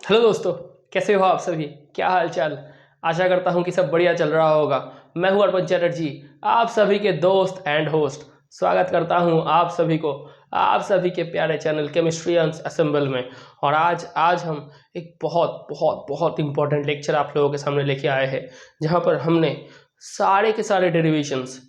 Hello दोस्तों, कैसे हो आप सभी? क्या हाल चाल? आशा करता हूं कि सब बढ़िया चल रहा होगा। मैं हूं अर्पण चैटर्जी, आप सभी के दोस्त एंड होस्ट। स्वागत करता हूं आप सभी को आप सभी के प्यारे चैनल केमिस्ट्रियंस असेंबल में। और आज हम एक बहुत बहुत बहुत इंपॉर्टेंट लेक्चर आप लोगों के सामने लेके आए हैं, जहां पर हमने सारे के सारे डेरिवेशंस,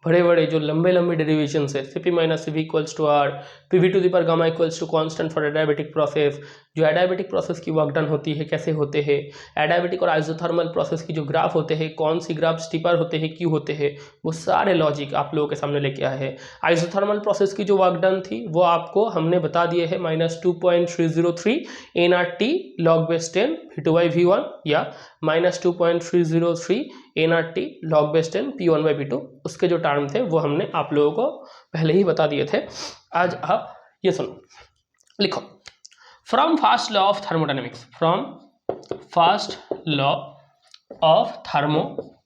बड़े बड़े जो लंबे लंबे डेरिवेशंस है, C P minus C V equals to R, P V to the power gamma equals to constant for adiabatic process, जो एडायबिटिक प्रोसेस की वर्क डन होती है, कैसे होते हैं, एडायबिटिक और आइसोथर्मल प्रोसेस की जो ग्राफ होते हैं, कौन सी ग्राफ स्टीपर होते हैं, क्यों होते हैं, वो सारे लॉजिक आप लोगों के सामने लेके आए हैं। आइसोथर्मल प्रोसेस की जो वर्क डन थी वो आपको हमने बता दिए है -2.303 NRT log base 10 V2/V1 या -2.303 NRT log base 10 P1/P2। उसके जो टर्म थे वो हमने आप लोगों को पहले ही बता दिए थे। आज आप ये सुनो, लिखो, from first law of thermodynamics, from first law of thermodynamics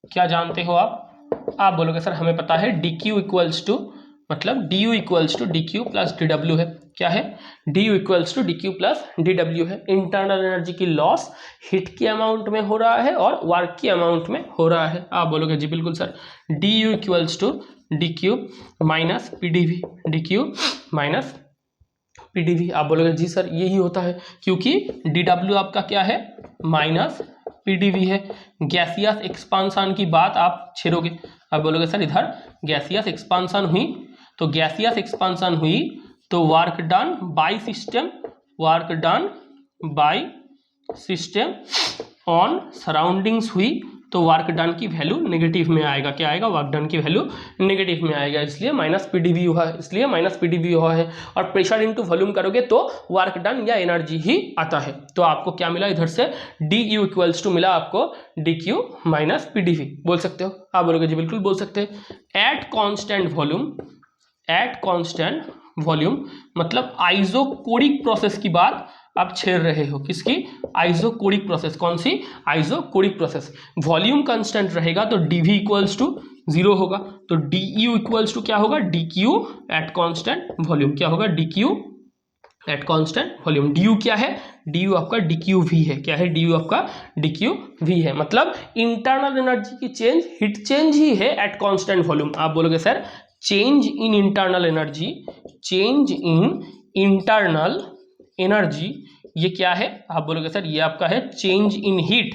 क्या जानते हो आप बोलोगे सर हमें पता है dq इक्वल्स टू, मतलब du equals to dq plus dw है। क्या है? du equals to dq plus dw है। इंटरनल एनर्जी की लॉस हिट की अमाउंट में हो रहा है और वर्क की अमाउंट में हो रहा है। आप बोलोगे जी बिल्कुल sir, du equals to dq minus pdv, dq minus pdv। आप बोलोगे जी सर यही होता है, क्योंकि dw आपका क्या है? माइनस pdv है। गैसियस एक्सपांसन की बात आप छेड़ोगे। आप बोलोगे सर इधर गैसियस एक्सपांसन हुई, तो गैसियस एक्सपांसन हुई तो work done by system, work done by system on surroundings हुई तो वर्क डन की वैल्यू नेगेटिव में आएगा। क्या आएगा? वर्क डन की वैल्यू नेगेटिव में आएगा, इसलिए माइनस पीडीवी हुआ है, इसलिए माइनस पीडीवी हुआ है। और प्रेशर इनटू वॉल्यूम करोगे तो वर्क डन या एनर्जी ही आता है। तो आपको क्या मिला इधर से? डी यू इक्वल्स टू मिला आपको डी क्यू माइनस पीडीवी। बोल सकते हो? आप बोलोगे जी बिल्कुल बोल सकते हैं। At constant volume, at constant volume मतलब आइसोकोरिक प्रोसेस की बात आप छेड़ रहे हो। किसकी? Isochoric process. कौन सी? Isochoric process. वॉल्यूम कांस्टेंट रहेगा तो dv इक्वल्स टू 0 होगा, तो du इक्वल्स टू क्या होगा? dq at constant volume. क्या होगा? dq at constant volume. du क्या है? du आपका dqv है। क्या है? du आपका dqv है। मतलब इंटरनल एनर्जी की चेंज हिट चेंज ही है एट कांस्टेंट वॉल्यूम। आप बोलोगे sir change in internal energy, change in internal energy ये क्या है? आप बोलोगे सर ये आपका है change in heat,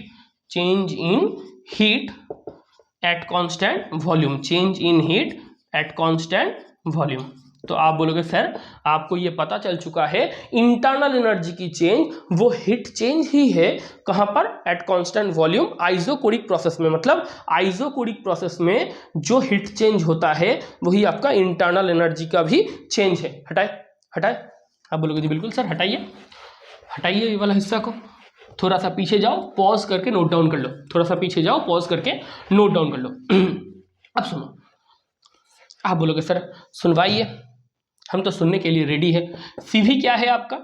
change in heat at constant volume, change in heat at constant volume. तो आप बोलोगे सर आपको ये पता चल चुका है इंटरनल एनर्जी की चेंज वो हीट चेंज ही है। कहां पर? Eight constant volume isochoric process में। मतलब आइसोकोरिक प्रोसेस में जो हीट चेंज होता है वही आपका इंटरनल एनर्जी का भी चेंज है। हटाए हटाए। आप बोलोगे जी बिल्कुल सर हटाइए, हटाइए ये वाला हिस्सा को, थोड़ा सा पीछे जाओ, पॉज करके नोट डाउन कर लो। थोड़ा सा पीछे जाओ, पॉज करके नोट डाउन कर लो। अब सुनो। आप बोलोगे सर सुनवाइए, हम तो सुनने के लिए रेडी है। सीवी क्या है आपका?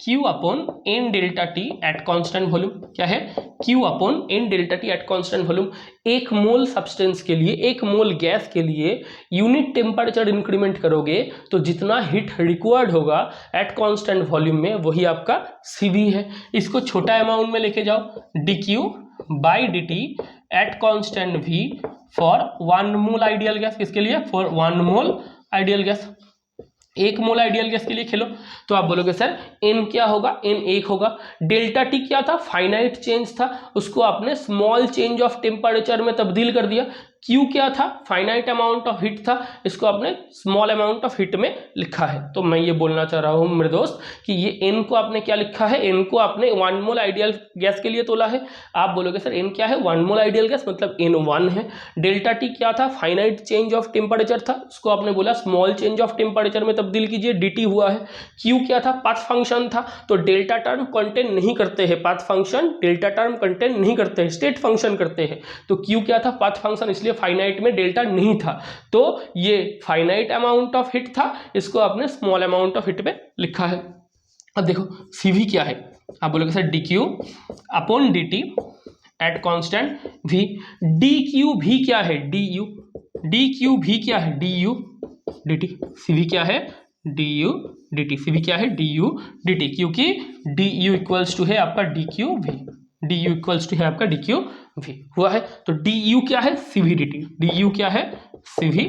Q upon n delta t at constant volume. क्या है? Q upon n delta t at constant volume. एक मोल सब्सटेंस के लिए, एक मोल गैस के लिए यूनिट टेम्परेचर इंक्रीमेंट करोगे तो जितना हीट रिक्वायर्ड होगा एट कांस्टेंट वॉल्यूम में वही आपका CV है। इसको छोटा अमाउंट में लेके जाओ, dQ by dt at constant V for 1 mole ideal gas. किसके लिए? For 1 mole ideal gas. 1 mole ideal gas के लिए खेलो तो आप बोलोगे सर n क्या होगा? n 1 होगा। डेल्टा टी क्या था? फाइनाइट चेंज था, उसको आपने स्मॉल चेंज ऑफ टेम्परेचर में तब्दील कर दिया। Q क्या था? फाइनाइट अमाउंट ऑफ हीट था, इसको आपने स्मॉल अमाउंट ऑफ हीट में लिखा है। तो मैं ये बोलना चाह रहा हूँ मेरे दोस्त कि ये n को आपने क्या लिखा है? n को आपने 1 मोल आइडियल गैस के लिए तोला है। आप बोलोगे सर n क्या है? 1 मोल आइडियल गैस, मतलब n 1 है। डेल्टा टी क्या था? फाइनाइट चेंज ऑफ टेम्परेचर था, उसको आपने बोला स्मॉल चेंज ऑफ टेम्परेचर में तब्दील कीजिए, dt हुआ है। Q क्या था? पाथ फंक्शन था, तो डेल्टा टर्म कंटेन नहीं करते हैं, path function delta term contain नहीं करते हैं, स्टेट फंक्शन करते हैं। तो Q क्या था? पाथ फंक्शन, इसलिए फाइनाइट में डेल्टा नहीं था। तो ये फाइनाइट अमाउंट ऑफ हीट था, इसको आपने स्मॉल अमाउंट ऑफ हीट में लिखा है। अब देखो CV क्या है? आप बोलोगे sir dQ upon dt at constant V। dQ क्या है? du, dQ क्या है? du dt। CV क्या है? D u d t. C v क्या है, डी यू डी टी, क्योंकि डी यू इक्वल्स टू है आपका d q v, d u equals to है आपका डी क्यू वी हुआ है। तो डी यू क्या है, C V d T, d u क्या है, सी वी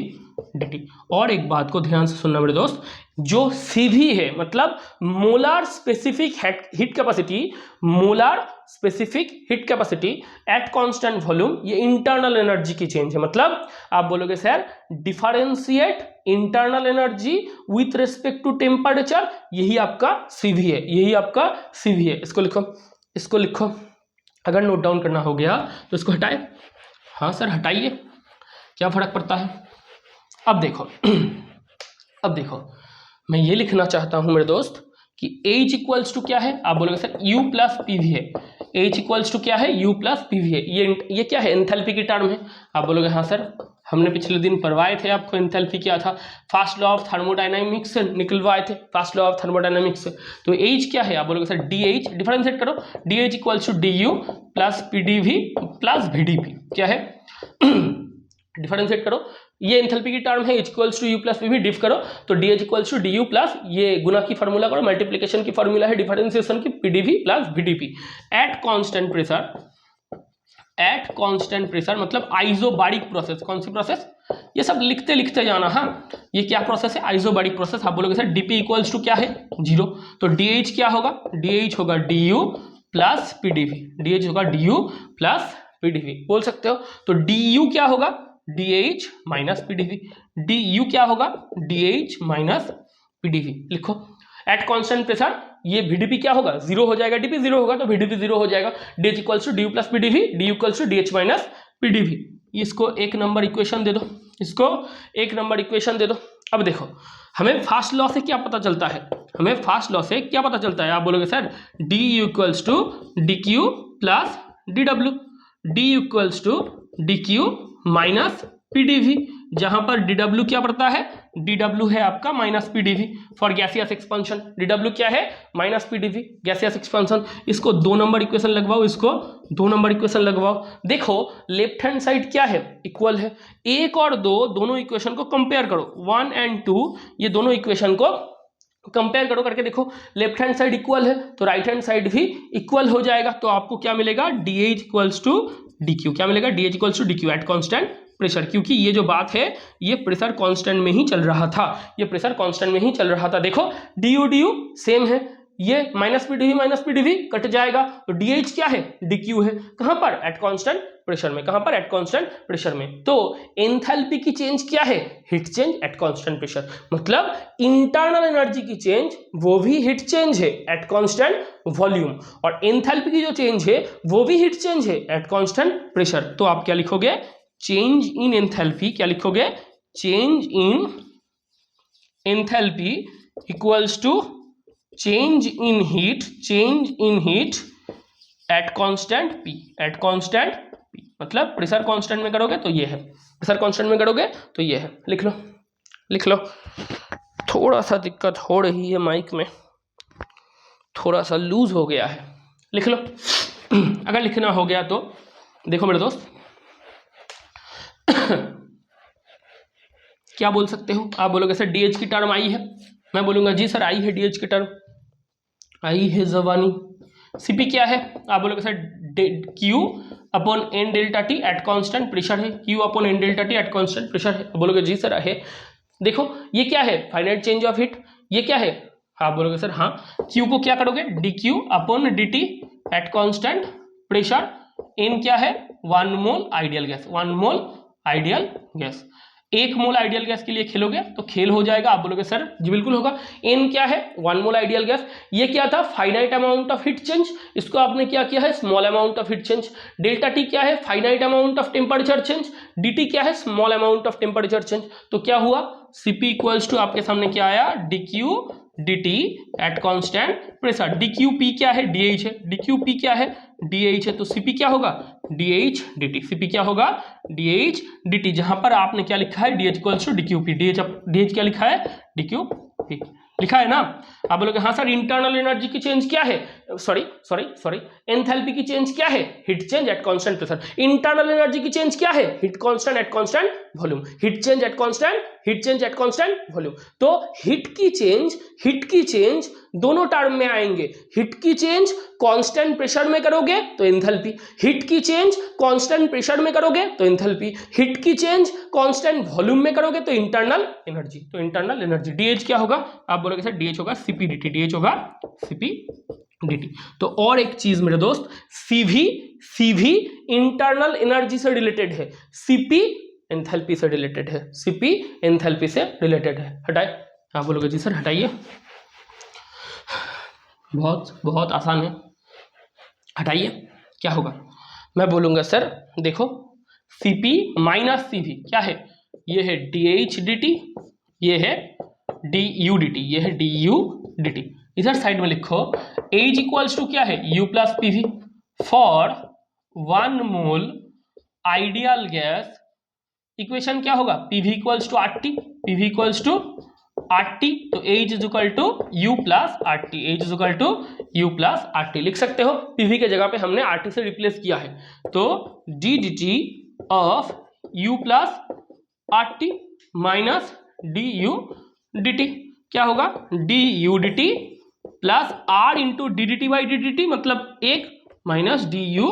डी टी। और एक बात को ध्यान से सुनना मेरे दोस्त, जो सी वी है मतलब molar specific heat capacity, molar specific heat capacity at constant volume, ये इंटरनल एनर्जी की चेंज है। मतलब आप बोलोगे sir differentiate internal energy with respect to temperature, यही आपका सीवी है, यही आपका सीवी है। इसको लिखो, इसको लिखो। अगर नोट डाउन करना हो गया तो इसको हटाए। हाँ सर हटाइए, क्या फर्क पड़ता है। अब देखो अब देखो, मैं ये लिखना चाहता हूं मेरे दोस्त कि H इक्वल्स टू क्या है, आप बोलोगे sir U plus P V है। H इक्वल्स टू क्या है, U प्लस पी वी है। ये क्या है, एंथैल्पी की टर्म है। आप बोलोगे हाँ सर, हमने पिछले दिन पढ़वाए थे आपको एंथैल्पी क्या था, फर्स्ट लॉ ऑफ थर्मोडायनामिक्स से निकलवाए थे, फर्स्ट लॉ ऑफ थर्मोडायनामिक्स से। तो H क्या है, आप बोलोगे सर DH, डिफरेंशिएट करो, DH equals to DU plus PdV plus VdP, क्या है डिफरेंशिएट करो, ये एंथैल्पी की टर्म है, H equals to U plus PV, diff करो तो DH equals to DU plus ये गुना की फार्मूला करो, मल्टीप्लिकेशन की फार्मूला है डिफरेंशिएशन की, PdV plus VdP eight constant pressure, eight constant pressure मतलब आइसोबारिक प्रोसेस। कौन सी प्रोसेस, ये सब लिखते लिखते जाना। हाँ ये क्या प्रोसेस है, आइसोबारिक प्रोसेस। आप बोलोगे सर DP इक्वल्स टू क्या है, 0, तो DH क्या होगा, DH होगा DU प्लस PdV, DH होगा DU प्लस PdV बोल सकते हो। तो DU क्या होगा, DH माइनस PdV, DU क्या होगा, DH माइनस PdV। लिखो एट कांस्टेंट प्रेशर, ये VdP क्या होगा, 0 हो जाएगा, DP 0 होगा तो VdP 0 हो जाएगा, DH equals to DU plus PdV, DU equals to DH minus PdV। इसको एक नंबर इक्वेशन दे दो, इसको एक नंबर इक्वेशन दे दो। अब देखो हमें फास्ट लॉ से क्या पता चलता है, हमें फास्ट लॉ से क्या पता चलता है, आप बोलोगे sir DU equals to DQ plus DW, DU equals to DQ minus PdV, जहां पर DW क्या पड़ता है, DW है आपका minus PdV for gaseous expansion, DW क्या है माइनस PdV गैसियस एक्सपेंशन। इसको 2 नंबर इक्वेशन लगवाओ, इसको 2 नंबर इक्वेशन लगवाओ। देखो लेफ्ट हैंड साइड क्या है, इक्वल है, 1 और 2 दोनों इक्वेशन को कंपेयर करो, 1 एंड 2 ये दोनों इक्वेशन को कंपेयर करो, करके देखो लेफ्ट हैंड साइड इक्वल है तो राइट हैंड साइड भी इक्वल हो जाएगा। तो आपको क्या मिलेगा, DH इक्वल्स टू DQ, क्या मिलेगा, DH equals to DQ at constant pressure, क्योंकि ये जो बात है ये प्रेशर कांस्टेंट में ही चल रहा था, ये प्रेशर कांस्टेंट में ही चल रहा था। देखो DU सेम है, ये माइनस PdV कट जाएगा तो DH क्या है, DQ है, कहां पर, एट कांस्टेंट प्रेशर में, कहां पर, एट कांस्टेंट प्रेशर में। तो एंथैल्पी की चेंज क्या है, heat change at constant pressure, मतलब इंटरनल एनर्जी की चेंज वो भी हीट चेंज है एट कांस्टेंट वॉल्यूम, और एंथैल्पी की जो चेंज है वो भी हीट चेंज है एट कांस्टेंट प्रेशर। तो आप क्या लिखोगे, चेंज इन एंथैल्पी, क्या लिखोगे, change in enthalpy equals to change in heat, change in heat at constant P, at constant P मतलब प्रेशर कांस्टेंट में करोगे तो ये है, प्रेशर कांस्टेंट में करोगे तो ये है। लिख लो, लिख लो। थोड़ा सा दिक्कत हो रही है माइक में, थोड़ा सा लूज हो गया है, लिख लो। अगर लिखना हो गया तो देखो मेरे दोस्त क्या बोल सकते हो, आप बोलोगे सर DH की टर्म आई है, मैं बोलूंगा जी सर आई है DH की टर्म, आई है जवानी। CP क्या है, आप बोलोगे sir Q upon N delta T eight constant pressure है, Q upon N delta T eight constant pressure है, बोलोगे जी सर है। देखो ये क्या है, फाइनाइट चेंज ऑफ हीट, ये क्या है, आप बोलोगे सर हाँ, Q को क्या करोगे, DQ upon DT eight constant pressure, N क्या है 1 mole ideal gas, 1 mole ideal gas, 1 mole ideal gas के लिए खेलोगे तो खेल हो जाएगा, आप बोलोगे सर जी बिल्कुल होगा। N क्या है 1 मोल आइडियल गैस, ये क्या था finite amount of heat change, इसको आपने क्या किया है small amount of heat change. Delta T क्या है finite amount of temperature change, DT क्या है small amount of temperature change. तो क्या हुआ, CP इक्वल्स टू आपके सामने क्या आया, DQ DT eight constant pressure, DQP क्या है DH है, DQP क्या है DH है, तो CP क्या होगा DH DT, CP क्या होगा DH DT, जहां पर आपने क्या लिखा है DH equals to DQP, DH क्या लिखा है DQP लिखा है ना। आप बोलोगे हाँ सर इंटरनल एनर्जी की चेंज क्या है, सॉरी एंथैल्पी की चेंज क्या है? Heat change at constant pressure. Internal energy की चेंज क्या है? Heat constant eight constant volume. Heat change at constant volume. तो हीट की चेंज दोनों टर्म में आएंगे। हीट की चेंज कांस्टेंट प्रेशर में करोगे तो एंथैल्पी, हीट की चेंज कांस्टेंट प्रेशर में करोगे तो एंथैल्पी, हीट की चेंज कांस्टेंट वॉल्यूम में करोगे तो इंटरनल एनर्जी। तो इंटरनल एनर्जी डीएच क्या होगा? आप बोलोगे सर डीएच होगा सीपी dt, डीएच होगा सीपी dt। तो और एक चीज मेरे दोस्त, सीवी इंटरनल एनर्जी से रिलेटेड है, सीपी एंथैल्पी से रिलेटेड है, सीपी एंथैल्पी से रिलेटेड है। हटाए, आप बोलोगे जी सर हटाइए, बहुत आसान है, हटाइए। क्या होगा? मैं बोलूंगा सर देखो Cp माइनस Cv क्या है? ये है dH dt, ये है du dt, ये है du dt। इधर साइड में लिखो H इक्वल्स टू क्या है? U plus PV for 1 mole ideal gas. Equation क्या होगा? PV equals to RT, PV equals to RT, तो H is equal to U plus RT, H is equal to U plus RT लिख सकते हो। PV के जगह पे हमने RT से रिप्लेस किया है, तो d dt of U plus RT minus du dt क्या होगा? du dt plus R into D D T by D D T, मतलब 1 माइनस du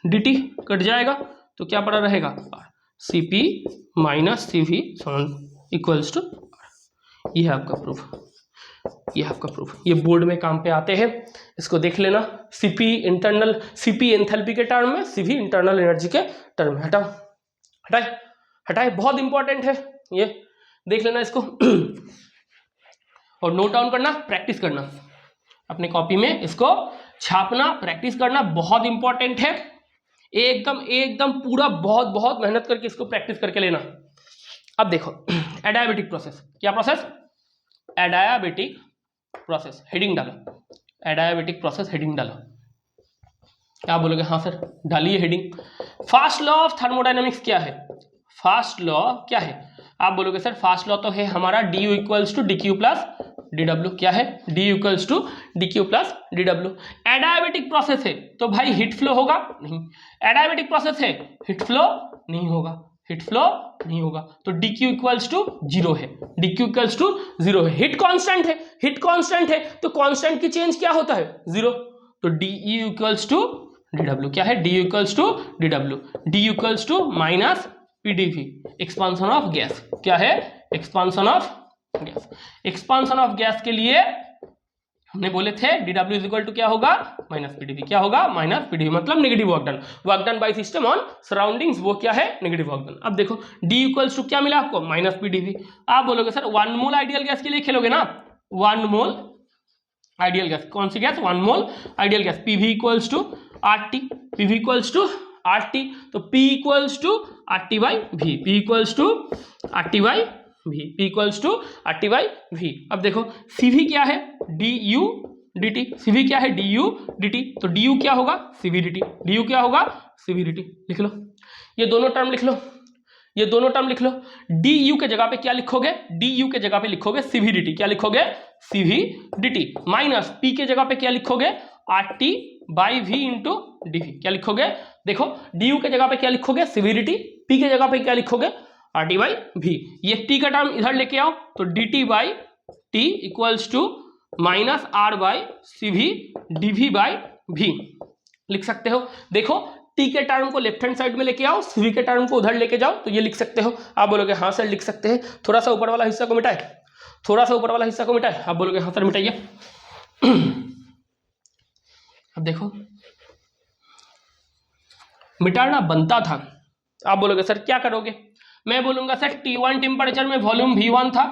dt कट जाएगा, तो क्या पड़ा रहेगा? Cp minus Cv equals to. ये है आपका प्रूफ, ये आपका प्रूफ। ये बोर्ड में काम पे आते हैं, इसको देख लेना। सीपी इंटरनल, सीपी एंथैल्पी के टर्म में, सीवी इंटरनल एनर्जी के टर्म में। हटाओ, हटाए, बहुत इंपॉर्टेंट है ये, देख लेना इसको और नोट डाउन करना, प्रैक्टिस करना अपने कॉपी में, इसको छापना, प्रैक्टिस करना, बहुत इंपॉर्टेंट है। एकदम पूरा बहुत मेहनत करके इसको प्रैक्टिस करके लेना। अब देखो एडियाबेटिक प्रोसेस, क्या प्रोसेस? एडियाबेटिक प्रोसेस, हेडिंग डालो, एडियाबेटिक प्रोसेस हेडिंग डालो। क्या बोलोगे? हाँ सर डालिए heading. Fast law of thermodynamics क्या है? फास्ट लॉ क्या है? आप बोलोगे सर फास्ट लॉ तो है हमारा du equals to dq plus dw। क्या है? du equals to dq plus dw। Adiabatic process है तो भाई हीट फ्लो होगा? नहीं। एडियाबेटिक प्रोसेस है, हीट फ्लो नहीं होगा, हीट फ्लो नहीं होगा, तो dq इक्वल्स टू 0 है, dq इक्वल्स टू 0 है। हीट कांस्टेंट है, हीट कांस्टेंट है तो कांस्टेंट की चेंज क्या होता है? 0, तो du इक्वल्स टू dw। क्या है? du equals to dw, du equals to minus pdv, expansion of gas. क्या है? Expansion of gas. Expansion of gas के लिए हमने बोले थे dw इज इक्वल टू क्या होगा? Minus pdv। क्या होगा? माइनस pdv, मतलब negative work done, work done by system on surroundings, वो क्या है? Negative work done. अब देखो d इक्वल्स टू क्या मिला आपको? Minus pdv। आप बोलोगे सर 1 मोल आइडियल गैस के लिए खेलोगे ना? 1 मोल आइडियल गैस, कौन सी gas? 1 mole ideal gas. pv equals to RT, pv equals to RT, तो p equals to RT by v, p equals to RT by v, p equals to RT by v। अब देखो cv क्या है? du dt, cv क्या है? du dt, तो du क्या होगा? cv dt, du क्या होगा? cv dt। लिख लो ये दोनों टर्म, लिख लो ये दोनों टर्म, लिख लो। du के जगह पे क्या लिखोगे? du के जगह पे लिखोगे cv dt। क्या लिखोगे? cv dt माइनस p के जगह पे क्या लिखोगे? RT by v into dv। क्या लिखोगे? देखो du के जगह पे क्या लिखोगे? cv dt, p के जगह पे क्या लिखोगे? RT by v। ये t का टर्म इधर लेके आओ, तो dt by t equals to minus r by cv dv by v लिख सकते हो। देखो t के टर्म को लेफ्ट हैंड साइड में लेके आओ, cv के टर्म को उधर लेके जाओ, तो ये लिख सकते हो। आप बोलोगे हाँ सर लिख सकते हैं, थोड़ा सा ऊपर वाला हिस्सा को मिटाए, थोड़ा सा ऊपर वाला हिस्सा को मिटाए। आप बोलोगे हाँ सर मिटाइए। अब देखो मिटाना बनता था। आप बोलोगे सर क्या करोगे? मैं बोलूंगा सर T1 टेम्परेचर में वॉल्यूम V1 था,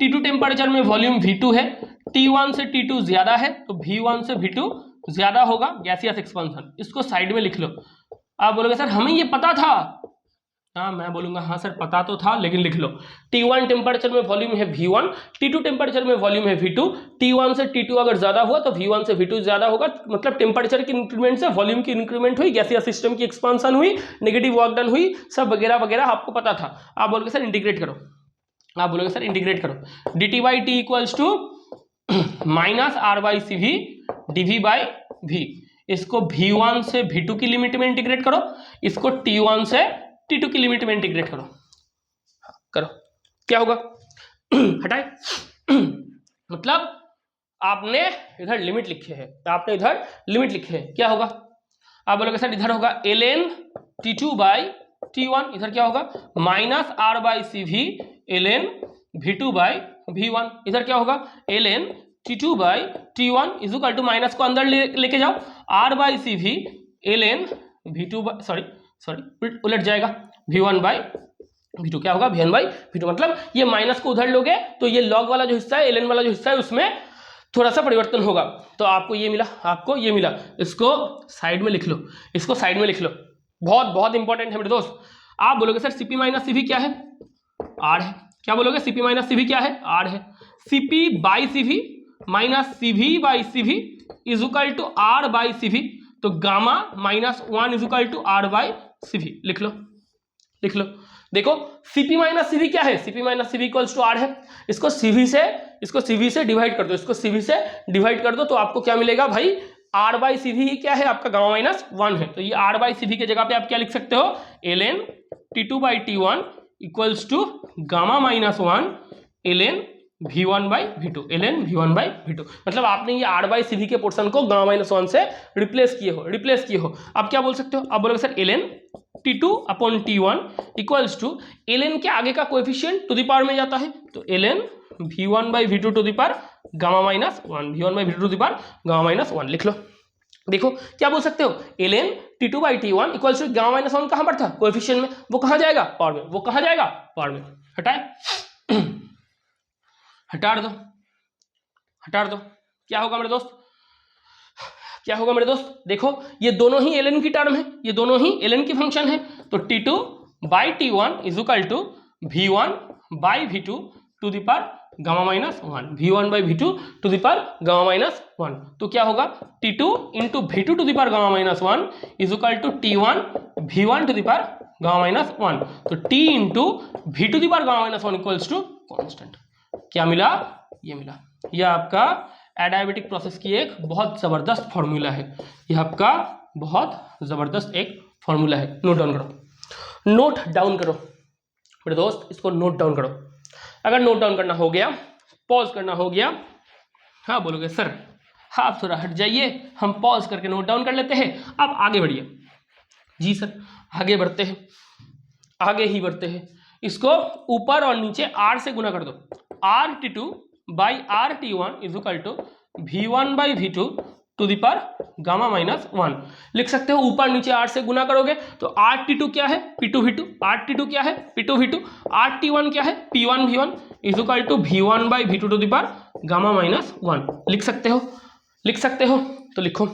T2 टेम्परेचर में वॉल्यूम V2 है, T1 से T2 ज्यादा है तो V1 से V2 ज्यादा होगा, गैसियस एक्सपांशन। इसको साइड में लिख लो। आप बोलोगे सर हमें ये पता था। हाँ मैं बोलूंगा हाँ सर पता तो था, लेकिन लिख लो T1 टेम्परेचर में वॉल्यूम है V1, T2 टेम्परेचर में वॉल्यूम है V2, T1 से T2 अगर ज्यादा हुआ तो V1 से V2 ज्यादा होगा, मतलब टेम्परेचर की इंक्रीमेंट से वॉल्यूम की इंक्रीमेंट हुई, गैसियस सिस्टम की एक्सपांशन हुई, नेगेटिव वर्क डन हुई, सब वगैरह वगैरह आपको पता था। आप बोलोगे सर इंटीग्रेट करो, आप बोलोगे सर इंटीग्रेट करो, dt by T equals to minus r by C V D V by v, इसको v1 से v2 की लिमिट में इंटीग्रेट करो, इसको t1 से t2 की लिमिट में इंटीग्रेट करो, करो, क्या होगा? हटाए। मतलब आपने इधर लिमिट लिखे है, आपने इधर लिमिट लिखे है, क्या होगा? आप बोलोगे सर इधर होगा ln t2 बाई t1, इधर क्या होगा? Minus r by C V ln v2 by v1, इधर क्या होगा? ln t2 by t1 is equal to minus को अंदर लेके जाओ, r by C V ln v2 by sorry उलट जाएगा, v1 बाई v2 क्या होगा? v1 बाई v2, मतलब ये माइनस को उधर लोगे तो ये लॉग वाला जो हिस्सा है, ln वाला जो हिस्सा है, उसमें थोड़ा सा परिवर्तन होगा, तो आपको ये मिला, आपको ये मिला, इसको साइड में लिख लो, इसको साइड में लिख लो, बहुत बहुत इंपॉर्टेंट है मेरे दोस्त। आप बोलोगे सर सीपी माइनस सीवी क्या है? आर है। क्या बोलोगे? सीपी माइनस सीवी क्या है? आर है। CP by CV minus CV by CV is equal to R by CV, तो gamma minus 1 is equal to R by CV, लिख लो, लिख लो। देखो सीपी माइनस सीवी क्या है? CP minus CV equals to R है, इसको सीवी से डिवाइड कर दो, इसको सीवी से डिवाइड कर दो, तो आपको क्या मिलेगा भाई? आर बाई सीवी ही क्या है? आपका गामा माइनस 1 है, तो ये आर बाई सीवी के जगह पे आप क्या लिख सकते हो? ln t2 by t1 equals to gamma minus 1 ln v1 by v2, ln v1 by v2, मतलब आपने ये आर बाई सीवी के पोर्शन को गामा माइनस 1 से रिप्लेस किए हो। आप क्या बोल सकते हो? आप बोलोगे sir ln t2 upon t1 equals to ln के आगे का कोएफिशिएंट टू द पावर में जाता है, तो ln v1 by v2 to the power gamma minus 1, v1 by v2 to the power gamma minus 1, लिख लो। देखो क्या बोल सकते हो? ln t2 by t1 equals to gamma minus 1 कहाँ पर था? कोएफिशिएंट में, वो कहाँ जाएगा? पावर में, वो कहाँ जाएगा? पावर में। हटाए, हटा दो, हटा दो, क्या होगा मेरे दोस्त? क्या होगा मेरे दोस्त? देखो ये दोनों ही ln की टर्म है, ये दोनों ही ln की फंक्शन है, तो t2 by t1 is equal to v1 by v2 to the power gamma minus 1, v1 by v2 to the power gamma minus 1, तो क्या होगा? t2 into v2 to the power gamma minus 1 is equal to t1 v1 to the power gamma minus 1, तो t into v to the power gamma minus 1 equals to constant. क्या मिला? ये मिला। यह आपका एडायाबेटिक प्रोसेस की एक बहुत ज़बरदस्त फॉर्मूला है, यह आपका बहुत ज़बरदस्त एक फॉर्मूला है। नोट डाउन करो, नोट डाउन करो मेरे दोस्त, इसको नोट डाउन करो। अगर नोट डाउन करना हो गया, पॉज करना हो गया, हाँ बोलोगे सर हाँ आप थोड़ा हट जाइए, हम पॉज करके नोट डाउन कर लेते हैं, आप आगे बढ़िए। जी सर आगे बढ़ते हैं, आगे ही बढ़ते हैं। इसको ऊपर और नीचे r से गुना कर दो, rt2 by rt1 is equal to v1 by v2 to the power gamma minus 1, लिख सकते हो। ऊपर नीचे r से गुना करोगे तो rt2 क्या है? p2 v2, rt2 क्या है? p2 v2, rt1 क्या है? p1 v1 is equal to v1 by v2 to the power gamma minus 1, लिख सकते हो, लिख सकते हो तो लिखो,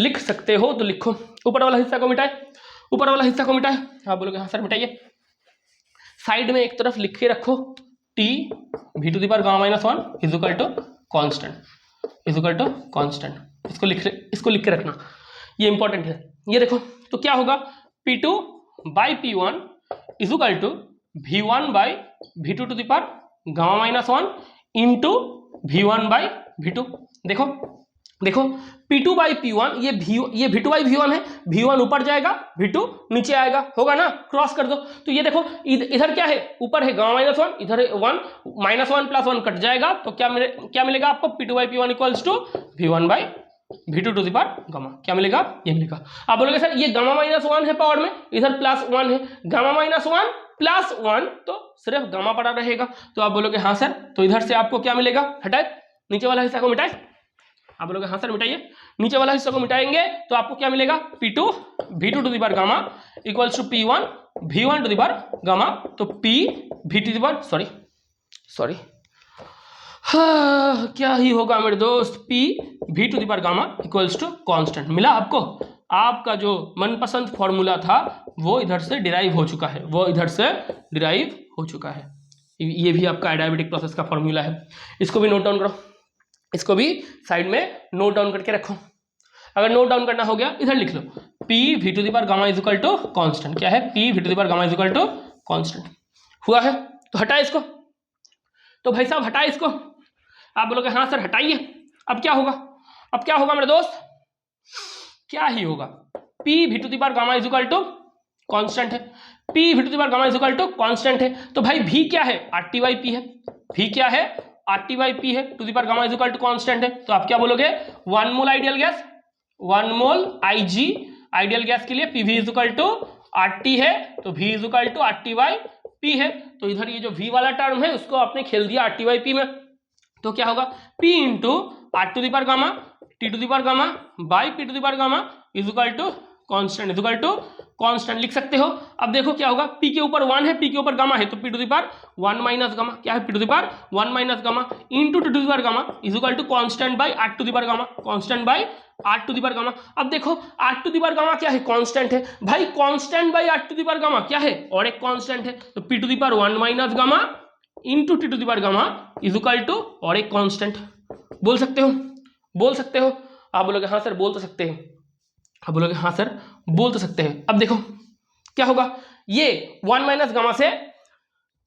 लिख सकते हो तो लिखो। ऊपर वाला हिस्सा को मिटाए, ऊपर वाला हिस्सा को मिटाए। आप बोलोगे हाँ सर मिटाइए। साइड में एक तरफ लिख के रखो t v to the power gamma minus 1 is equal to constant, is equal to constant, इसको लिख के रखना, ये इंपॉर्टेंट है। ये देखो तो क्या होगा? p2 by p1 is equal to v1 by v2 to the power gamma minus 1 into v1 by v2। देखो देखो p2 बाई p1, ये v2 बाई v1 है, v1 ऊपर जाएगा, v2 नीचे आएगा, होगा ना? क्रॉस कर दो, तो ये देखो इधर क्या है? ऊपर है गामा माइनस 1, इधर है 1, माइनस 1 प्लस 1 कट जाएगा, तो क्या मिलेगा आपको? p2 by p1 equals to v1 by v2 to the power gamma, क्या मिलेगा? ये मिलेगा। आप बोलोगे सर ये गामा माइनस 1 है पावर में, इधर प्लस 1 है, गामा माइनस 1 प्लस 1 तो सिर्फ गामा पड़ा रहेगा, तो आप बोलोगे हाँ सर, तो इधर से आपको क्या मिलेगा? हटाए, नीचे वाला हिस्सा को मिटाए। आप बोलोगे हाँ सर मिटाइए। नीचे वाला हिस्सा को मिटाएंगे तो आपको क्या मिलेगा? p2 v2 to the power gamma equals to p1 v1 to the power gamma, तो p v to the power sorry हाँ क्या ही होगा मेरे दोस्त? p v to the power gamma equals to constant. मिला आपको? आपका जो मनपसंद फॉर्मूला था वो इधर से डिराइव हो चुका है, वो इधर से डिराइव हो चुका है। ये भी आपका एडायाबेटिक प्रोसेस का फॉर्मूला है, इसको भी नोट डाउन करो, इसको भी साइड में नोट डाउन करके रखो। अगर नोट डाउन करना हो गया इधर लिख लो, p v to the power gamma is equal to constant. क्या है? p v to the power gamma is equal to constant. हुआ है तो हटाए इसको, तो भाई साहब हटाए इसको। आप बोलोगे हाँ सर हटाइए। अब क्या होगा? अब क्या होगा मेरे दोस्त? क्या ही होगा, P V to the power gamma is equal to constant है, P V to the power gamma is equal to constant है। तो भाई वी क्या है, आर टी बाई पी है, वी क्या है, आर टी बाई पी है, to the power gamma is equal to constant है। तो आप क्या बोलोगे, 1 mole ideal gas, 1 mole IG ideal gas के लिए PV is equal to RT है, तो V is equal to RT by P है। तो इधर ये जो वी वाला टर्म है उसको आपने खेल दिया आरटी बाई पी में, तो क्या होगा, P into R to the power gamma T to the power gamma by P to the power gamma is equal to constant, is equal to constant लिख सकते हो। अब देखो क्या होगा, P के ऊपर 1 है, P के ऊपर गामा है, तो P to the power 1 minus gamma, क्या है, P to the power 1 minus gamma into to to the power gamma is equal to constant by R to the power gamma, constant by R to the power gamma. अब देखो R to the power gamma क्या है, constant है भाई, constant by R to the power gamma क्या है, और एक कांस्टेंट है, तो P to the power 1 minus gamma into T to the power gamma is equal to और एक कांस्टेंट। बोल सकते हो, बोल सकते हो, आप बोलोगे हाँ सर बोल तो सकते हैं, आप बोलोगे हाँ सर बोल तो सकते हैं। अब देखो क्या होगा, ये 1 माइनस गामा से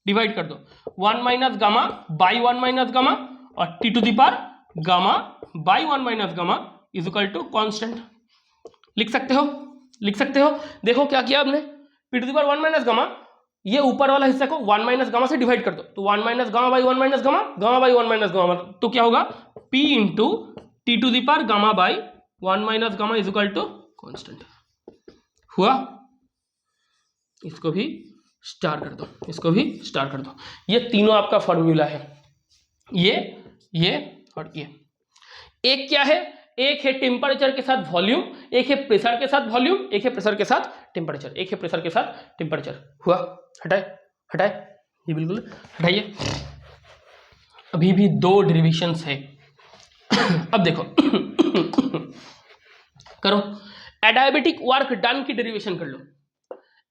डिवाइड कर दो, 1 minus gamma by 1 minus gamma और T to the power gamma by 1 minus gamma is equal to constant. लिख सकते हो, लिख सकते हो। देखो क्या किया आपने, P to the power 1 minus gamma, ये ऊपर वाला हिस्सा को 1 माइनस गामा से डिवाइड कर दो, तो 1 minus gamma by 1 minus gamma, gamma by 1 minus gamma, तो क्या होगा, p into T to the power gamma by 1 minus gamma is equal to constant. हुआ, इसको भी स्टार कर दो, इसको भी स्टार कर दो। ये तीनों आपका फॉर्मूला है, ये और ये। एक क्या है, एक है टेम्परेचर के साथ वॉल्यूम, एक है प्रेशर के साथ वॉल्यूम, एक है प्रेशर के साथ टेम्परेचर, एक है प्रेशर के साथ टेम्परेचर। हुआ, हटाए हटाए, ये बिल्कुल हटाइए। अभी भी 2 डेरिवेशंस है। अब देखो करो, एडायाबेटिक वर्क डन की डेरिवेशन कर लो।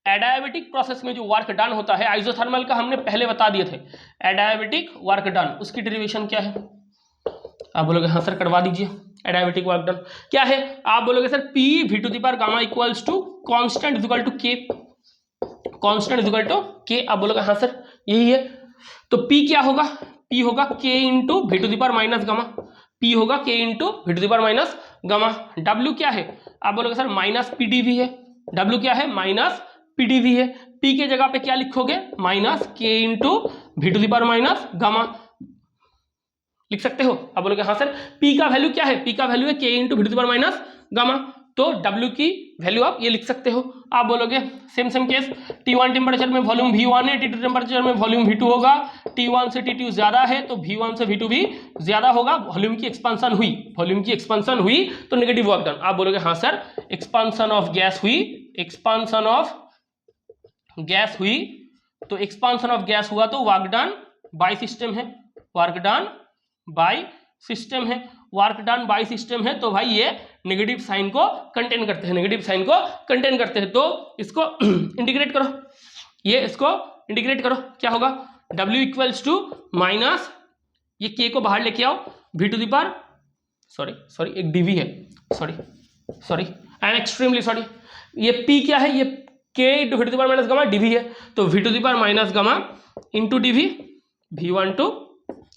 एडायाबेटिक प्रोसेस में जो वर्क डन होता है, आइसोथर्मल का हमने पहले बता दिए थे, एडायाबेटिक वर्क डन उसकी डेरिवेशन क्या है, आप बोलोगे हाँ सर करवा दीजिए। एडायाबेटिक वर्क डन क्या है, आप बोलोगे sir P V to the power gamma equals to constant is equal to K, constant is equal to K, आप बोलोगे हाँ सर यही है। तो पी क्या होगा, पी होगा K into V to the power minus gamma, P होगा K into V to the power minus gamma. W क्या है, आप बोलोगे sir minus P D V है, डब्ल्यू क्या है, माइनस पी डी वी है। पी के जगह पे क्या लिखोगे, minus K into V to the power minus gamma लिख सकते हो। आप बोलोगे हाँ सर P का वैल्यू क्या है, P का वैल्यू है K into V to the power minus gamma, तो W की वैल्यू आप ये लिख सकते हो। आप बोलोगे same same case, T1 temperature में वॉल्यूम V1 है, T2 टेम्परेचर में वॉल्यूम V2 होगा, T1 से T2 ज्यादा है तो V1 से V2 भी ज्यादा होगा, वॉल्यूम की एक्सपेंशन हुई, वॉल्यूम की एक्सपेंशन हुई तो नेगेटिव वर्क डन। आप बोलोगे हाँ सर एक्सपेंशन ऑफ गैस हुई, एक्सपेंशन ऑफ गैस हुई, तो एक्सपेंशन ऑफ गैस हुआ तो वर्क डन बाय सिस्टम है, वर्क डन बाय सिस्टम है, वर्क डन बाय सिस्टम है, तो भाई ये नेगेटिव साइन को कंटेन करते हैं, नेगेटिव साइन को कंटेन करते हैं। तो इसको इंटीग्रेट करो, ये इसको इंटीग्रेट करो, क्या होगा, W इक्वल्स टू माइनस, ये K को बाहर लेके आओ, V to the power sorry एक DV है, sorry I am extremely sorry, ये P क्या है, ये K into V to the power minus gamma DV है, तो V to the power minus gamma into DV, V1 to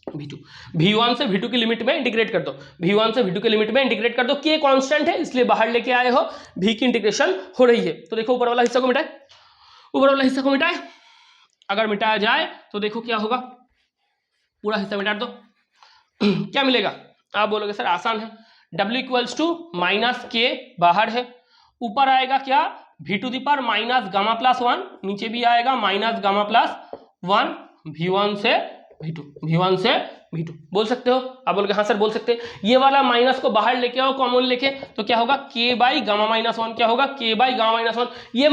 V2, V1 से V2 की लिमिट में इंटीग्रेट कर दो, V1 से V2 की लिमिट में इंटीग्रेट कर दो। K कांस्टेंट है इसलिए बाहर लेके आए हो, V की इंटीग्रेशन हो रही है। तो देखो ऊपर वाला हिस्सा को मिटाए, ऊपर वाला हिस्सा को मिटाए, अगर मिटाया जाए तो देखो क्या होगा, पूरा हिस्सा मिटा दो क्या मिलेगा, आप बोलोगे सर आसान है, W इक्वल्स टू माइनस के बाहर है, ऊपर आएगा क्या, V to the power minus gamma plus 1, नीचे भी आएगा माइनस गामा प्लस 1, V1 से V2, V1 से V2 बोल सकते हो। आप बोलोगे हाँ सर बोल सकते हैं। ये वाला माइनस को बाहर लेके आओ, कॉमन लेके, तो क्या होगा, K बाई गामा माइनस 1, क्या होगा, K बाई गामा माइनस 1। ये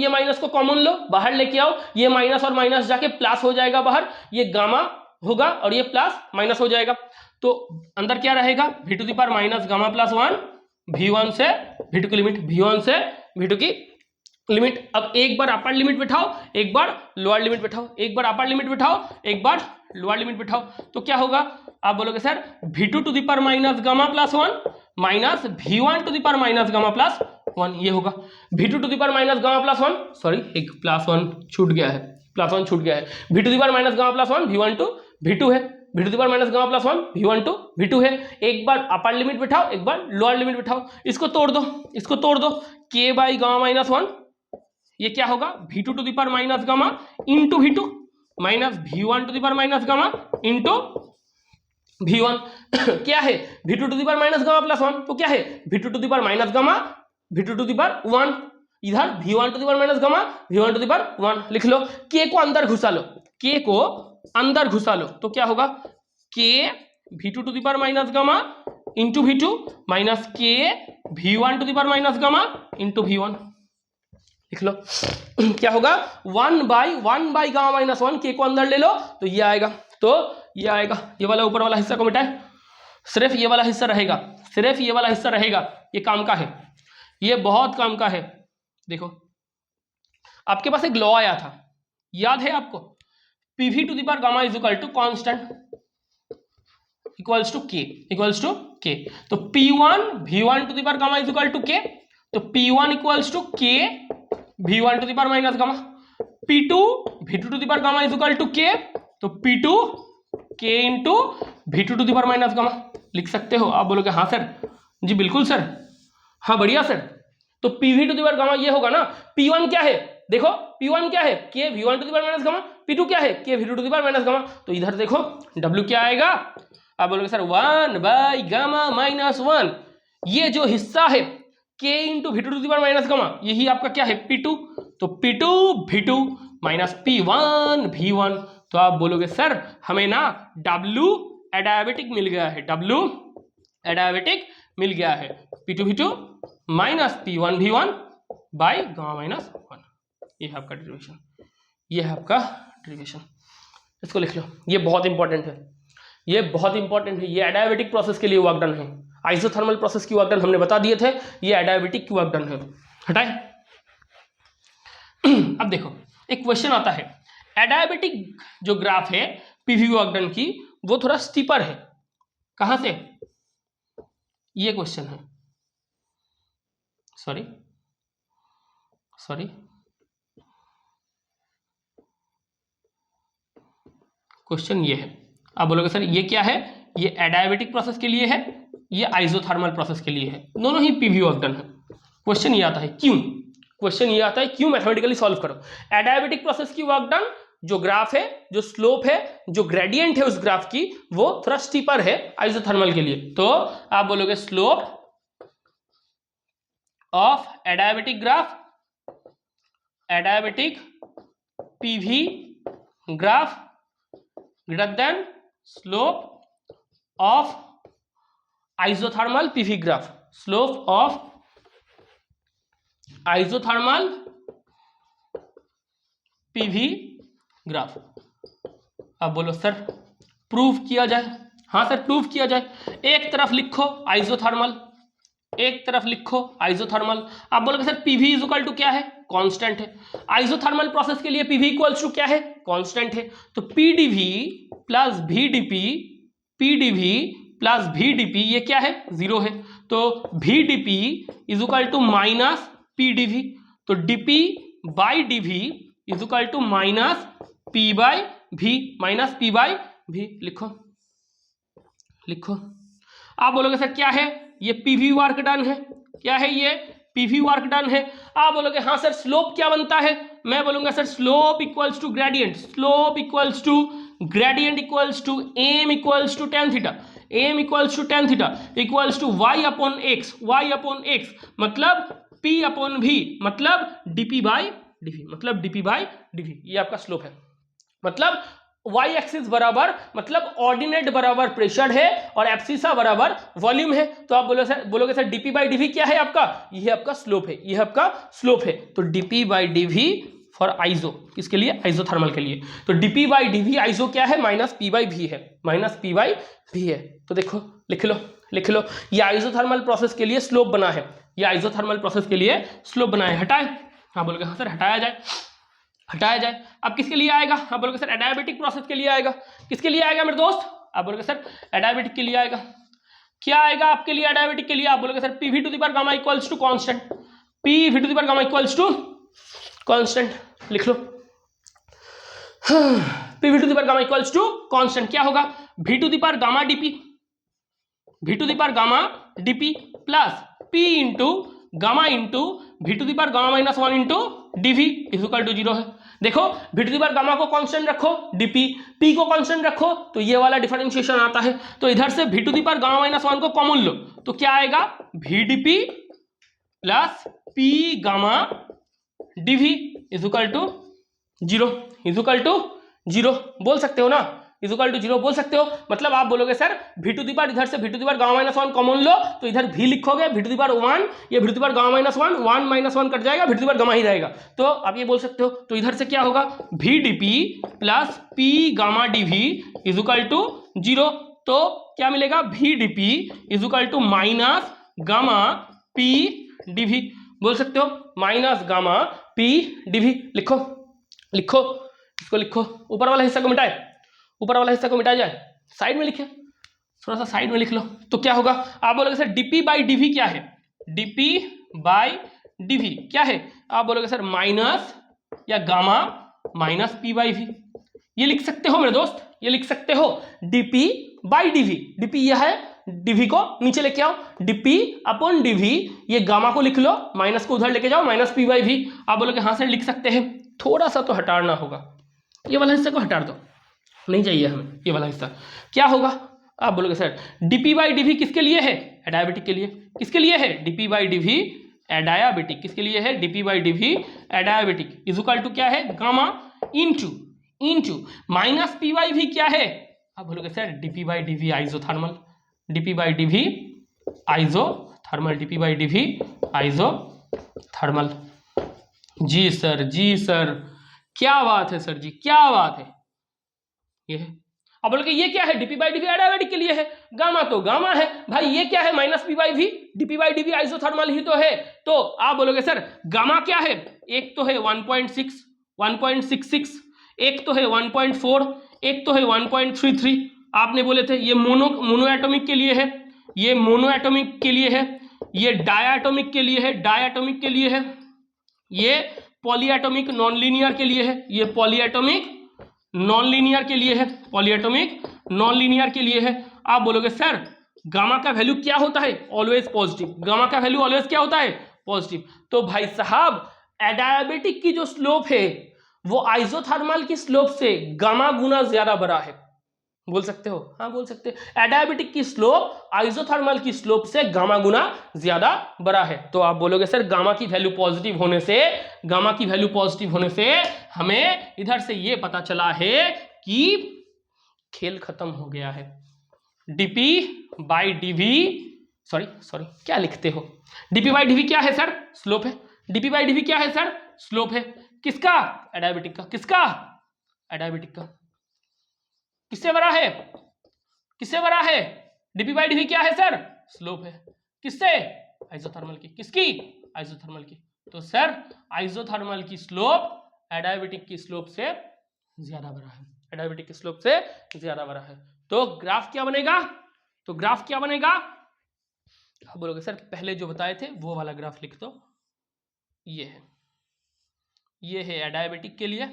माइनस को कॉमन लो, बाहर लेके आओ, ये माइनस और माइनस जाके प्लस हो जाएगा बाहर, ये गामा होगा और ये प्लस माइनस हो जाएगा, तो अंदर क्या रहेगा, V to the power minus gamma plus 1, V1 से V2 की लिमिट, V1 से V2 की लिमिट। अब एक बार अपर लिमिट बिठाओ, एक बार लोअर लिमिट बिठाओ, एक बार अपर लिमिट बिठाओ, एक बार लोअर लिमिट बिठाओ, तो क्या होगा, आप बोलोगे sir V2 to the power minus gamma plus 1 minus V1 to the power minus gamma plus 1, ये होगा V2 to the power minus gamma plus 1, sorry एक प्लस 1 छूट गया है, प्लस 1 छूट गया है, V2 to the power minus gamma plus 1, V1 to V2 है, V to the power minus gamma plus 1 V1 to V2 है। एक बार अपर लिमिट बिठाओ, एक बार लोअर लिमिट बिठाओ, इसको तोड़ दो, इसको तोड़ दो, k बाई गामा माइनस 1 ये क्या होगा V2 to the power minus gamma into V2 minus V1 to the power minus gamma into V1 क्या है V2 to the power minus gamma plus 1 तो क्या है V2 to the power minus gamma V2 to the power 1 इधर V1 to the power minus gamma V1 to the power 1 लिख लो। k को अंदर घुसा लो, k को अंदर घुसा लो तो क्या होगा k V2 to the power minus gamma into V2 minus k V1 to the power minus gamma into V1 लिख लो। क्या होगा 1 बाई गामा माइनस 1 k को अंदर ले लो तो ये आएगा, तो ये आएगा, ये वाला ऊपर वाला हिस्सा को मिटाए, सिर्फ ये वाला हिस्सा रहेगा, सिर्फ ये वाला हिस्सा रहेगा। ये काम का है, ये बहुत काम का है। देखो आपके पास एक लॉ आया था, याद है आपको, PV to the power gamma is equal to constant equals to k। तो P1 V1 to the power gamma is equal to k, तो P1 equals to k V1 to the power minus gamma, P2 V2 to the power gamma is equal to k, तो P2 k into V2 to the power minus gamma लिख सकते हो। आप बोलोगे हाँ sir, जी बिल्कुल sir, हाँ बढ़िया सर। तो PV to the power gamma ये होगा ना, P1 क्या है देखो, P1 क्या है k V1 to the power minus gamma, P2 क्या है k V2 to the power minus gamma. तो इधर देखो W क्या आएगा, आप बोलोगे सर 1 बाई गामा माइनस 1, ये जो हिस्सा है k into V2 to the power minus gamma यही आपका क्या है P2, तो P2 V2 minus P1 V1। तो आप बोलोगे सर हमें ना W एडियाबेटिक मिल गया है, W एडियाबेटिक मिल गया है, P2 V2 minus P1 V1 by gamma minus 1। ये है आपका डेरिवेशन, ये है आपका डेरिवेशन, इसको लिख लो। ये बहुत इंपॉर्टेंट है, ये बहुत इंपॉर्टेंट है, ये एडियाबेटिक प्रोसेस के लिए वर्क डन है। आइसोथर्मल प्रोसेस की वर्क डन हमने बता दिए थे, ये एडियाबेटिक की वर्क डन है। हटाए। अब देखो एक क्वेश्चन आता है, एडियाबेटिक जो ग्राफ है पीवी वर्क डन की वो थोड़ा स्टीपर है, कहां से, ये क्वेश्चन है, सॉरी क्वेश्चन ये है। आप बोलोगे सर ये क्या है, ये एडियाबेटिक प्रोसेस के लिए है, ये आइसोथर्मल प्रोसेस के लिए है, दोनों ही पीवी वर्क डन है। क्वेश्चन ये आता है क्यों, क्वेश्चन ये आता है क्यों, मैथमेटिकली सॉल्व करो। एडियाबेटिक प्रोसेस की वर्क डन, जो ग्राफ है, जो स्लोप है, जो ग्रेडियंट है उस ग्राफ की वो थोड़ा स्टीपर है आइसोथर्मल के लिए। तो आप बोलोगे slope of adiabatic graph, adiabatic PV graph greater than slope of isothermal PV graph, slope of isothermal PV graph. अब बोलो सर प्रूव किया जाए, हाँ सर प्रूव किया जाए। एक तरफ लिखो आइसोथर्मल, एक तरफ लिखो आइसोथर्मल। आप बोलोगे sir PV is equal to क्या है, कांस्टेंट है। आइसोथर्मल प्रोसेस के लिए पीवी इक्वल्स टू क्या है, कांस्टेंट है। तो PDV plus VDP, PDV plus VDP ये क्या है, जीरो है। तो VDP is equal to minus PDV, तो DP by DV is equal to minus P by V, minus P by V लिखो, लिखो। आप बोलोगे सर क्या है, ये PV वर्क डन है, क्या है ये PV वर्क डन है। आप बोलोगे हाँ सर स्लोप क्या बनता है, मैं बोलूंगा sir slope equals to gradient, slope equals to gradient equals to m equals to tan theta, m equals to tan theta equals to y upon x, y upon x मतलब p upon v मतलब dp by dv, मतलब dp by dv। ये आपका slope है, मतलब y axis बराबर मतलब ordinate बराबर प्रेशर है और एब्सिसा बराबर वॉल्यूम है। तो आप बोलोगे सर dp बाई dv क्या है आपका, ये आपका स्लोप है, ये आपका स्लोप है। तो dp by dv for iso, किसके लिए, आइसोथर्मल के लिए। तो dp बाई dv आइसो क्या है, माइनस p बाई v है, माइनस p बाई v है। तो देखो लिख लो, लिख लो, ये आइसोथर्मल प्रोसेस के लिए स्लोप बना है, ये आइसोथर्मल प्रोसेस के लिए स्लोप बना है। हटाए, हाँ बोलोगे हाँ सर हटाया जाए, हटाया जाए। अब किसके लिए आएगा, आप बोलोगे सर एडियाबेटिक प्रोसेस के लिए आएगा। किसके लिए आएगा मेरे दोस्त, आप बोलोगे सर एडियाबेटिक के लिए आएगा। क्या आएगा आपके लिए एडियाबेटिक के लिए, आप बोलोगे sir PV to the power gamma equals to constant, PV to the power gamma equals to constant लिख लो। P V to the power gamma equals to constant क्या होगा, V to the power gamma dP, V to the power gamma dP plus P into gamma into V to the power gamma minus 1 into dV is equal to 0 है। देखो V to the power gamma को constant रखो, DP P को constant रखो तो ये वाला differentiation आता है। तो इधर से V to the power gamma minus 1 को कॉमन लो तो क्या आएगा, V DP plus P gamma DV is equal to 0, is equal to 0 बोल सकते हो ना, इज इक्वल टू 0 बोल सकते हो। मतलब आप बोलोगे sir V to the power, इधर से V to the power gamma minus 1 common लो तो इधर भी लिखोगे वी टू दी पावर 1, ये V to the power gamma minus 1, 1 minus 1 cut जाएगा, V to the power gamma ही रहेगा। तो आप ये बोल सकते हो। तो इधर से क्या होगा, V DP plus P gamma DV is equal to 0। तो क्या मिलेगा, V DP is equal to minus gamma P DV बोल सकते हो, माइनस गामा पी डीवी। लिखो लिखो इसको लिखो, ऊपर वाला हिस्सा को मिटाए, ऊपर वाला हिस्सा को मिटाया जाए, साइड में लिखे, थोड़ा सा साइड में लिख लो। तो क्या होगा, आप बोलोगे सर डीपी बाई डीवी क्या है, डीपी बाई डीवी क्या है, आप बोलोगे सर माइनस या gamma minus P by V. ये लिख सकते हो मेरे दोस्त, ये लिख सकते हो डीपी बाई डीवी। डीपी यह है, डीवी को नीचे लेके आओ, डीपी अपॉन डीवी, ये गामा को लिख लो, माइनस को उधर लेके जाओ, माइनस पी बाई वी। आप बोलोगे हाँ सर लिख सकते हैं, थोड़ा सा तो हटाना होगा, ये वाला हिस्सा को हटा दो, नहीं चाहिए हमें ये वाला हिस्सा। क्या होगा, आप बोलोगे सर डीपी बाई डीवी किसके लिए है, एडायाबेटिक के लिए। किसके लिए है, डीपी बाई डीवी एडायाबेटिक, किसके लिए है, dP by dV adiabatic is equal to क्या है, gamma into minus P by V क्या है, आप बोलोगे sir dP by dV isothermal, dP by dV isothermal, dP by dV isothermal. जी सर क्या बात है सर जी, क्या बात है। ये है, अब बोलोगे ये क्या है, डीपी बाई डीवी एडायाबेटिक के लिए है, गामा तो गामा है भाई, ये क्या है minus P by V, dP by dV isothermal ही तो है। तो आप बोलोगे सर गामा क्या है, एक तो है 1.6 1.66, एक तो है 1.4, एक तो है 1.33। आपने बोले थे ये मोनो एटॉमिक के लिए है, ये मोनो एटॉमिक के लिए है, ये डायटोमिक के लिए है, डायटोमिक के लिए है, ये पॉलीएटॉमिक नॉन लीनियर के लिए है, ये पॉलीएटॉमिक नॉन लीनियर के लिए है, पॉलीएटॉमिक नॉन लीनियर के लिए है। आप बोलोगे सर गामा का वैल्यू क्या होता है, ऑलवेज पॉजिटिव, गामा का वैल्यू ऑलवेज क्या होता है, पॉजिटिव। तो भाई साहब एडायाबेटिक की जो स्लोप है वो आइसोथर्मल की स्लोप से गामा गुना ज्यादा बड़ा है, बोल सकते हो, हाँ बोल सकते हैं। एडायाबेटिक की स्लोप आइसोथर्मल की स्लोप से गामा गुना ज्यादा बड़ा है। तो आप बोलोगे सर गामा की वैल्यू पॉजिटिव होने से, गामा की वैल्यू पॉजिटिव होने से हमें इधर से ये पता चला है कि खेल खत्म हो गया है। डीपी बाई डीवी, सॉरी क्या लिखते हो, डीपी बाई डीवी क्या है सर, स्लोप है। डीपी बाई डीवी क्या है सर, स्लोप है। किसका, एडायाबेटिक का। किसका, एडायाबेटिक का। किससे बड़ा है, किससे बड़ा है, डीपी बाई डीवी क्या है सर, स्लोप है। किससे, आइसोथर्मल की। किसकी, आइसोथर्मल की। तो सर आइसोथर्मल की स्लोप एडायाबेटिक की स्लोप से ज्यादा बड़ा है, एडायाबेटिक की स्लोप से ज्यादा बड़ा है। तो ग्राफ क्या बनेगा, तो ग्राफ क्या बनेगा, आप बोलोगे सर पहले जो बताए थे वो वाला ग्राफ लिख दो। ये है एडायाबेटिक के लिए,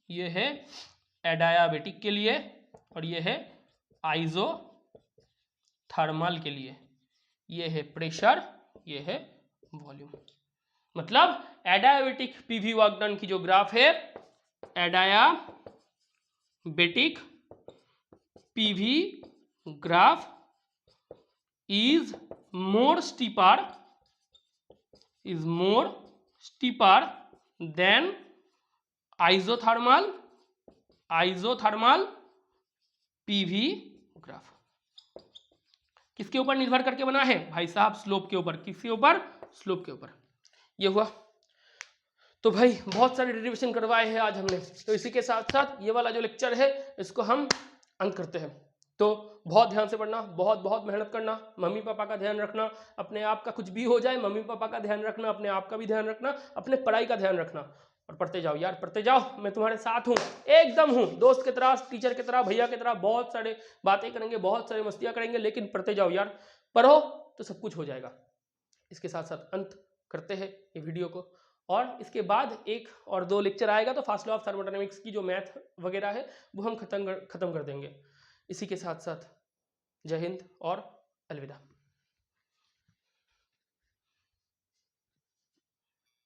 ये है एडायाबेटिक के लिए, और ये है आइसोथर्मल के लिए। ये है प्रेशर, ये है वॉल्यूम। मतलब एडायाबेटिक पीवी वर्क डन की जो ग्राफ है, adiabatic PV graph is more steeper than isothermal PV graph. किसके ऊपर निर्भर करके बना है भाई साहब, स्लोप के ऊपर। किसके ऊपर, स्लोप के ऊपर। ये हुआ। तो भाई बहुत सारे डेरिवेशन करवाए हैं आज हमने, तो इसी के साथ साथ ये वाला जो लेक्चर है इसको हम अंत करते हैं। तो बहुत ध्यान से पढ़ना, बहुत मेहनत करना, मम्मी पापा का ध्यान रखना, अपने आप का कुछ भी हो जाए मम्मी पापा का ध्यान रखना, अपने आप का भी ध्यान रखना, अपने पढ़ाई का ध्यान रखना, और पढ़ते जाओ यार, पढ़ते जाओ। मैं तुम्हारे साथ हूँ, एकदम हूँ, दोस्त की तरह, टीचर की तरह, भैया की तरह। बहुत सारे बातें करेंगे, बहुत सारी मस्तियाँ करेंगे, लेकिन पढ़ते जाओ यार। पढ़ो तो सब कुछ हो जाएगा। इसके साथ साथ अंत करते हैं ये वीडियो को, और इसके बाद 1 और 2 लेक्चर आएगा तो फास्ट लॉ ऑफ थर्मोडायनेमिक्स की जो मैथ वगैरह है वो हम खत्म कर देंगे। इसी के साथ साथ जय हिंद और अलविदा।